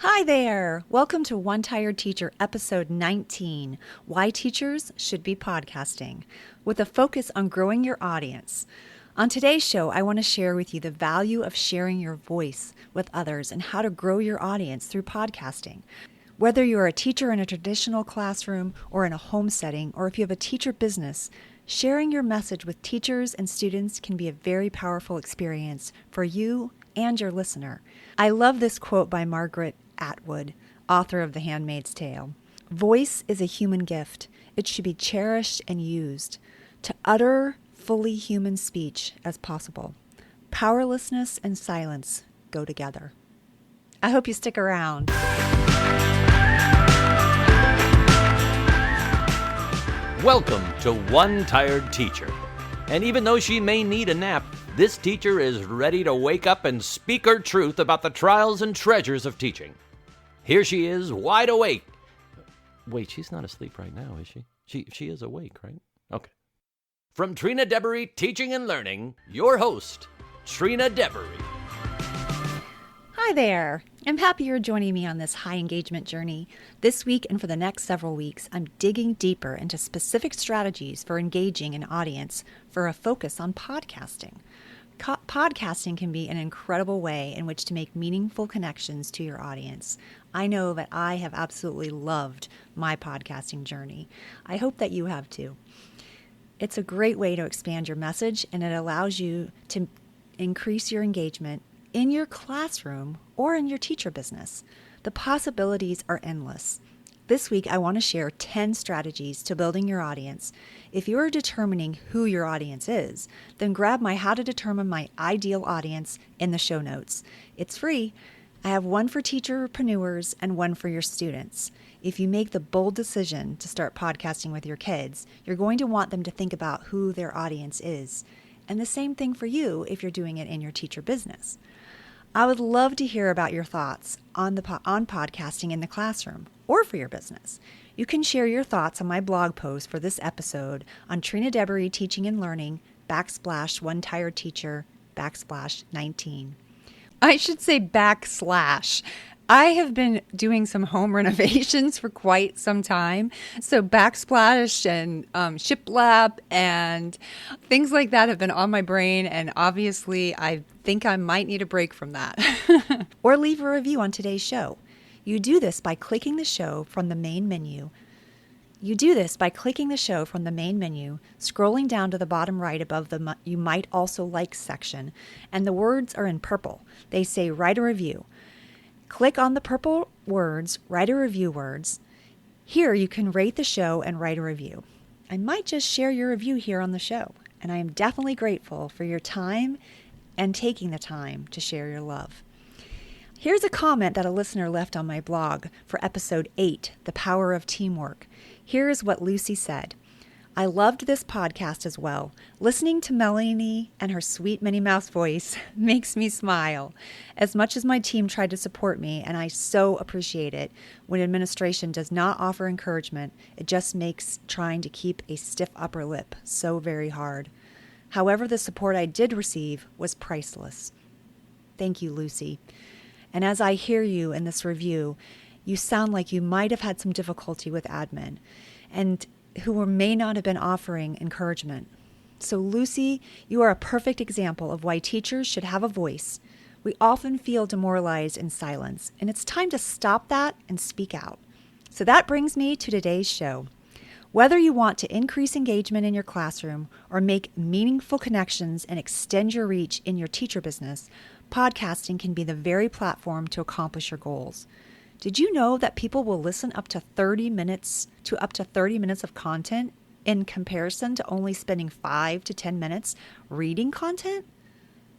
Hi there! Welcome to One Tired Teacher, episode 19, Why Teachers Should Be Podcasting, with a focus on growing your audience. On today's show, I want to share with you the value of sharing your voice with others and how to grow your audience through podcasting. Whether you're a teacher in a traditional classroom or in a home setting, or if you have a teacher business, sharing your message with teachers and students can be a very powerful experience for you and your listener. I love this quote by Margaret Atwood, author of The Handmaid's Tale. Voice is a human gift. It should be cherished and used to utter fully human speech as possible. Powerlessness and silence go together. I hope you stick around. Welcome to One Tired Teacher. And even though she may need a nap, this teacher is ready to wake up and speak her truth about the trials and treasures of teaching. Here she is, wide awake. Wait, she's not asleep right now, is she? She is awake, right? Okay. From Trina Debery Teaching and Learning, your host, Trina Debery. Hi there. I'm happy you're joining me on this high engagement journey. This week and for the next several weeks, I'm digging deeper into specific strategies for engaging an audience for a focus on podcasting. Podcasting can be an incredible way in which to make meaningful connections to your audience. I know that I have absolutely loved my podcasting journey. I hope that you have too. It's a great way to expand your message, and it allows you to increase your engagement in your classroom or in your teacher business. The possibilities are endless. This week, I want to share 10 strategies to building your audience. If you're determining who your audience is, then grab my How to Determine My Ideal Audience in the show notes. It's free. I have one for teacherpreneurs and one for your students. If you make the bold decision to start podcasting with your kids, you're going to want them to think about who their audience is. And the same thing for you if you're doing it in your teacher business. I would love to hear about your thoughts on podcasting in the classroom or for your business. You can share your thoughts on my blog post for this episode on Trina Debery Teaching and Learning / One Tired Teacher / 19. I should say /. I have been doing some home renovations for quite some time. So backsplash and shiplap and things like that have been on my brain. And obviously, I think I might need a break from that. Or leave a review on today's show. You do this by clicking the show from the main menu. Scrolling down to the bottom right above the You Might Also Like section, and the words are in purple. They say Write a Review. Click on the purple words, Write a Review words. Here you can rate the show and write a review. I might just share your review here on the show, and I am definitely grateful for your time and taking the time to share your love. Here's a comment that a listener left on my blog for episode 8, The Power of Teamwork. Here's what Lucy said. I loved this podcast as well. Listening to Melanie and her sweet Minnie Mouse voice makes me smile. As much as my team tried to support me, and I so appreciate it, when administration does not offer encouragement, it just makes trying to keep a stiff upper lip so very hard. However, the support I did receive was priceless. Thank you, Lucy. And as I hear you in this review, you sound like you might have had some difficulty with admin and who may not have been offering encouragement. So Lucy, you are a perfect example of why teachers should have a voice. We often feel demoralized in silence, and it's time to stop that and speak out. So that brings me to today's show. Whether you want to increase engagement in your classroom or make meaningful connections and extend your reach in your teacher business, podcasting can be the very platform to accomplish your goals. Did you know that people will listen up to 30 minutes of content in comparison to only spending 5 to 10 minutes reading content?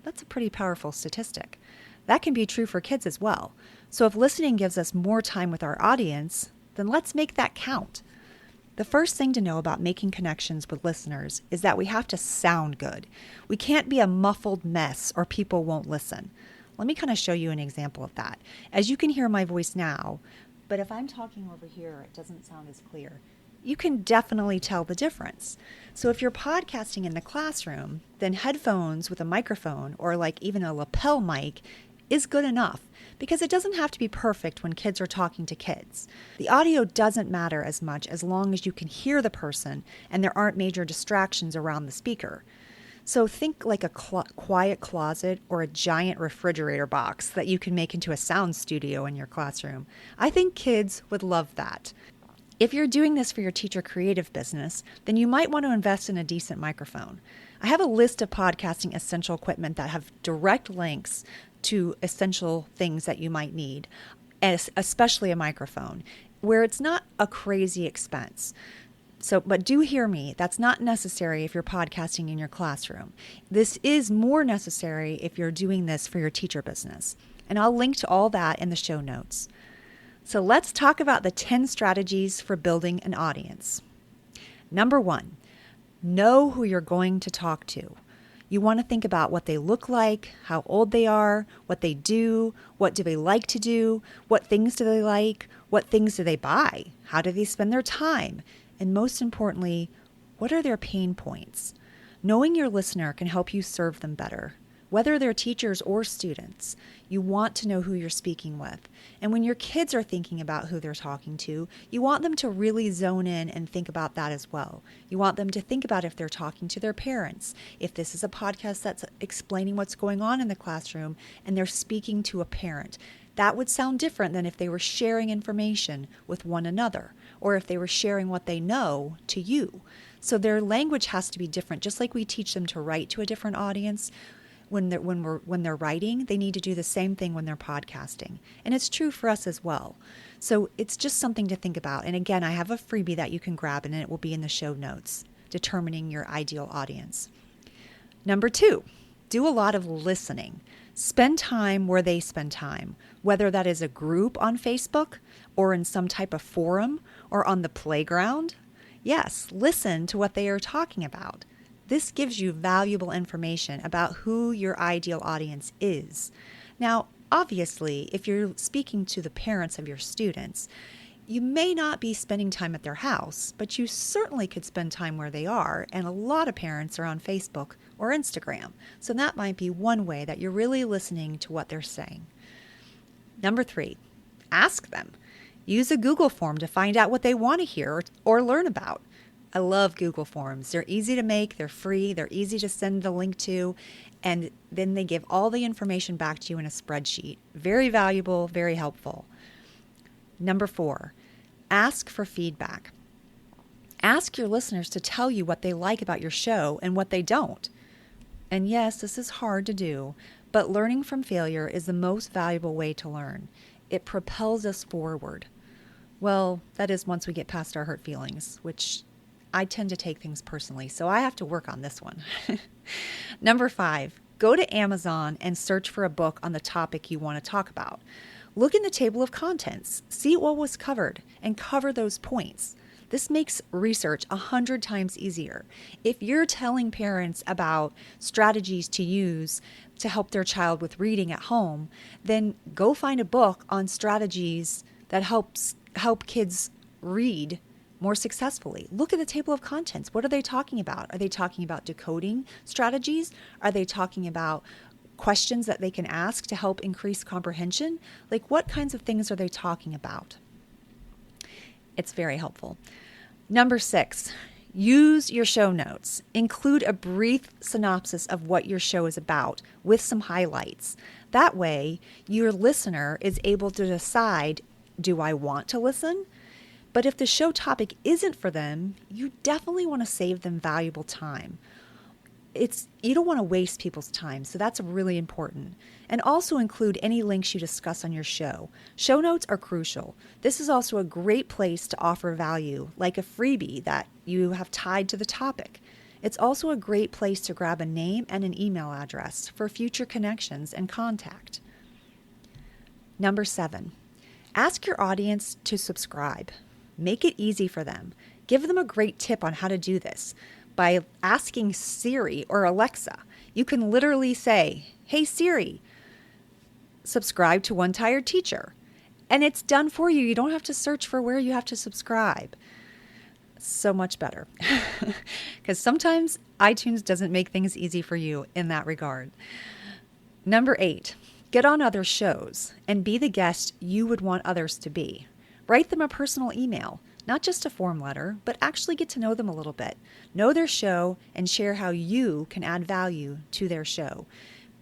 That's a pretty powerful statistic. That can be true for kids as well. So if listening gives us more time with our audience, then let's make that count. The first thing to know about making connections with listeners is that we have to sound good. We can't be a muffled mess or people won't listen. Let me kind of show you an example of that. As you can hear my voice now, but if I'm talking over here, it doesn't sound as clear. You can definitely tell the difference. So if you're podcasting in the classroom, then headphones with a microphone or like even a lapel mic is good enough, because it doesn't have to be perfect when kids are talking to kids. The audio doesn't matter as much as long as you can hear the person and there aren't major distractions around the speaker. So think like a quiet closet or a giant refrigerator box that you can make into a sound studio in your classroom. I think kids would love that. If you're doing this for your teacher creative business, then you might want to invest in a decent microphone. I have a list of podcasting essential equipment that have direct links to essential things that you might need, especially a microphone, where it's not a crazy expense. But do hear me, that's not necessary if you're podcasting in your classroom. This is more necessary if you're doing this for your teacher business. And I'll link to all that in the show notes. So let's talk about the 10 strategies for building an audience. Number 1, know who you're going to talk to. You want to think about what they look like, how old they are, what they do, what do they like to do, what things do they like, what things do they buy, how do they spend their time, and most importantly, what are their pain points? Knowing your listener can help you serve them better. Whether they're teachers or students, you want to know who you're speaking with. And when your kids are thinking about who they're talking to, you want them to really zone in and think about that as well. You want them to think about if they're talking to their parents, if this is a podcast that's explaining what's going on in the classroom and they're speaking to a parent. That would sound different than if they were sharing information with one another, or if they were sharing what they know to you. So their language has to be different, just like we teach them to write to a different audience. When they're writing, they need to do the same thing when they're podcasting. And it's true for us as well. So it's just something to think about. And again, I have a freebie that you can grab and it will be in the show notes, determining your ideal audience. Number 2, do a lot of listening. Spend time where they spend time, whether that is a group on Facebook or in some type of forum or on the playground. Yes, listen to what they are talking about. This gives you valuable information about who your ideal audience is. Now, obviously, if you're speaking to the parents of your students, you may not be spending time at their house, but you certainly could spend time where they are, and a lot of parents are on Facebook or Instagram. So that might be one way that you're really listening to what they're saying. Number 3, ask them. Use a Google form to find out what they want to hear or learn about. I love Google Forms. They're easy to make, they're free, they're easy to send the link to, and then they give all the information back to you in a spreadsheet. Very valuable, very helpful. Number 4, ask for feedback. Ask your listeners to tell you what they like about your show and what they don't. And yes, this is hard to do, but learning from failure is the most valuable way to learn. It propels us forward. Well, that is once we get past our hurt feelings, which I tend to take things personally, so I have to work on this one. Number 5, go to Amazon and search for a book on the topic you want to talk about. Look in the table of contents, see what was covered, and cover those points. This makes research 100 times easier. If you're telling parents about strategies to use to help their child with reading at home, then go find a book on strategies that help kids read more successfully. Look at the table of contents. What are they talking about? Are they talking about decoding strategies? Are they talking about questions that they can ask to help increase comprehension? Like, what kinds of things are they talking about? It's very helpful. Number 6, use your show notes. Include a brief synopsis of what your show is about with some highlights. That way, your listener is able to decide, do I want to listen? But if the show topic isn't for them, you definitely want to save them valuable time. You don't want to waste people's time, so that's really important. And also include any links you discuss on your show. Show notes are crucial. This is also a great place to offer value, like a freebie that you have tied to the topic. It's also a great place to grab a name and an email address for future connections and contact. Number 7, ask your audience to subscribe. Make it easy for them. Give them a great tip on how to do this. By asking Siri or Alexa, you can literally say, "Hey Siri, subscribe to One Tired Teacher." And it's done for you. You don't have to search for where you have to subscribe. So much better. Because sometimes iTunes doesn't make things easy for you in that regard. Number 8, Get on other shows and be the guest you would want others to be. Write them a personal email, not just a form letter, but actually get to know them a little bit. Know their show and share how you can add value to their show.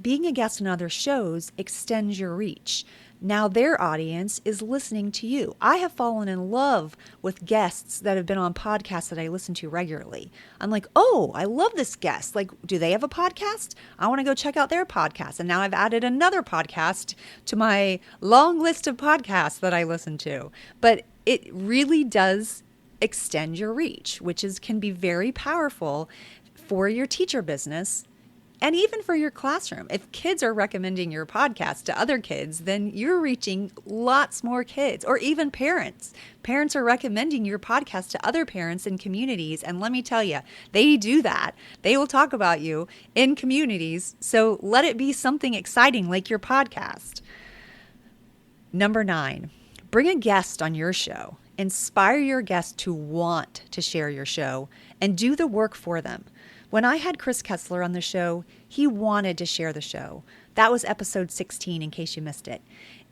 Being a guest on other shows extends your reach. Now their audience is listening to you. I have fallen in love with guests that have been on podcasts that I listen to regularly. I'm like, oh, I love this guest. Like, do they have a podcast? I want to go check out their podcast. And now I've added another podcast to my long list of podcasts that I listen to. But it really does extend your reach, which can be very powerful for your teacher business. And even for your classroom. If kids are recommending your podcast to other kids, then you're reaching lots more kids, or even parents. Parents are recommending your podcast to other parents in communities. And let me tell you, they do that. They will talk about you in communities. So let it be something exciting like your podcast. Number 9, bring a guest on your show. Inspire your guest to want to share your show and do the work for them. When I had Chris Kessler on the show, he wanted to share the show. That was episode 16, in case you missed it.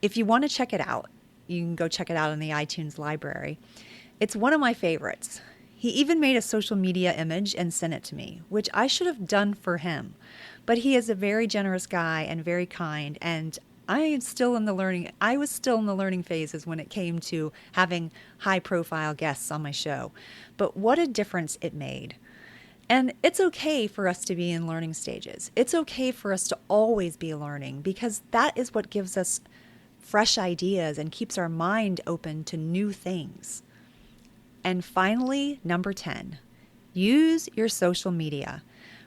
If you want to check it out, you can go check it out in the iTunes library. It's one of my favorites. He even made a social media image and sent it to me, which I should have done for him. But he is a very generous guy and very kind, and I was still in the learning phases when it came to having high-profile guests on my show. But what a difference it made. And it's okay for us to be in learning stages. It's okay for us to always be learning, because that is what gives us fresh ideas and keeps our mind open to new things. And finally, number 10, use your social media.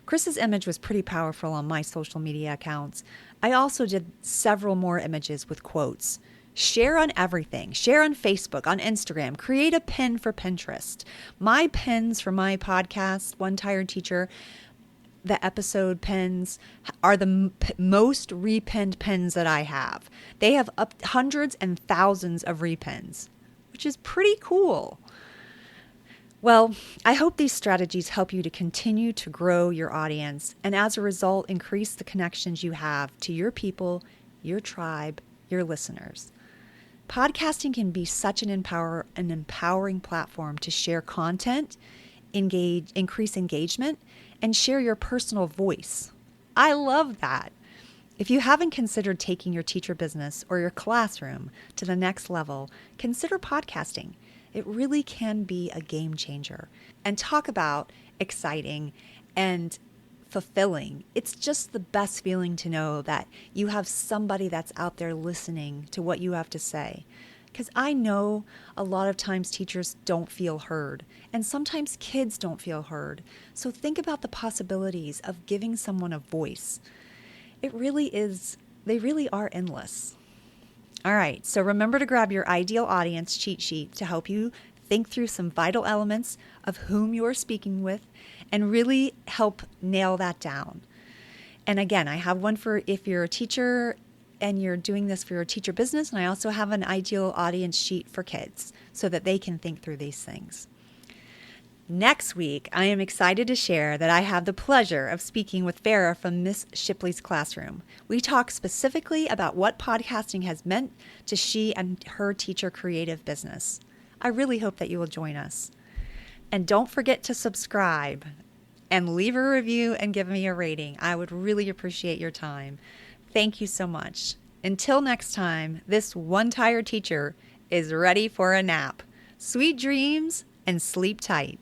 Chris's image was pretty powerful on my social media accounts. I also did several more images with quotes. Share on everything. Share on Facebook, on Instagram. Create a pin for Pinterest. My pins for my podcast, One Tired Teacher, the episode pins are the most repinned pins that I have. They have hundreds and thousands of repins, which is pretty cool. Well, I hope these strategies help you to continue to grow your audience, and as a result, increase the connections you have to your people, your tribe, your listeners. Podcasting can be such an empowering platform to share content, increase engagement, and share your personal voice. I love that. If you haven't considered taking your teacher business or your classroom to the next level, consider podcasting. It really can be a game changer. And talk about exciting and fulfilling. It's just the best feeling to know that you have somebody that's out there listening to what you have to say. Because I know a lot of times teachers don't feel heard, and sometimes kids don't feel heard. So think about the possibilities of giving someone a voice. They really are endless. All right, so remember to grab your ideal audience cheat sheet to help you think through some vital elements of whom you are speaking with and really help nail that down. And again, I have one for if you're a teacher and you're doing this for your teacher business, and I also have an ideal audience sheet for kids so that they can think through these things. Next week, I am excited to share that I have the pleasure of speaking with Farah from Miss Shipley's classroom. We talk specifically about what podcasting has meant to she and her teacher creative business. I really hope that you will join us. And don't forget to subscribe and leave a review and give me a rating. I would really appreciate your time. Thank you so much. Until next time, this one tired teacher is ready for a nap. Sweet dreams and sleep tight.